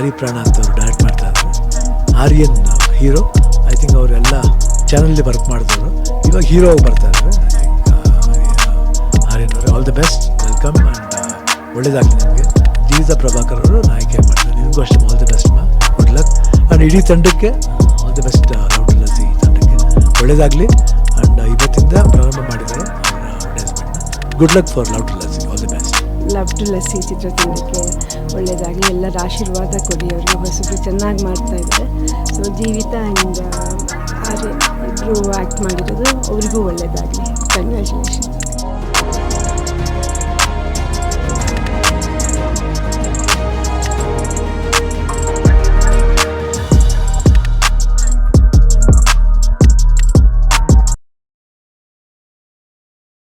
ಹರಿಪ್ರಾಣ ಅಂತವ್ರು ಡೈರೆಕ್ಟ್ ಮಾಡ್ತಾ ಇದ್ದಾರೆ. ಆರ್ಯನ್ ಹೀರೋ. ಐ ಥಿಂಕ್ ಅವರೆಲ್ಲ ಚಾನಲಲ್ಲಿ ವರ್ಕ್ ಮಾಡಿದವರು, ಇವಾಗ ಹೀರೋ ಬರ್ತಾ ಇದ್ದಾರೆ. ಐ ಥಿಂಕ್ ಆರ್ಯನ್ ಅವರು all the best, welcome and ಒಳ್ಳೇದಾಗಲಿ ನಿಮಗೆ. ಜೀವಿತ ಪ್ರಭಾಕರ್ ಅವರು ನಾಯಕಿ ಮಾಡ್ತಾರೆ. ನಿಮಗೂ ಅಷ್ಟೇ ಆಲ್ ದಿ ಬೆಸ್ಟ್ ಮಾ, ಗುಡ್ ಲಕ್. ಆ್ಯಂಡ್ ಇಡೀ ತಂಡಕ್ಕೆ all the best. Love to Lassi ತಂಡಕ್ಕೆ ಒಳ್ಳೇದಾಗಲಿ. ಆ್ಯಂಡ್ ಇವತ್ತಿಂದ ಪ್ರಾರಂಭ ಮಾಡಿದ್ದಾರೆ ಅವರ ಅಡ್ವರ್ಟೈಸ್ಮೆಂಟ್ನ. Good luck for love to Lassi, all the best. Love to Lassi ಚಿತ್ರತಂಡಕ್ಕೆ ಒಳ್ಳೆಯದಾಗಲಿ, ಎಲ್ಲರ ಆಶೀರ್ವಾದ ಕೊಡಿ. ಅವರಿಗೆ ಹೊಸಬ್ರು ಚೆನ್ನಾಗಿ ಮಾಡ್ತಾಯಿದ್ದಾರೆ. ಸೊ ಜೀವಿತ ಆ್ಯಂಡ್ ಆರ್ಯ ಇಬ್ಬರು ಆ್ಯಕ್ಟ್ ಮಾಡಿರೋದು, ಅವರಿಗೂ ಒಳ್ಳೆಯದಾಗಲಿ. ಕಂಗ್ರ್ಯಾಚುಲೇಷನ್.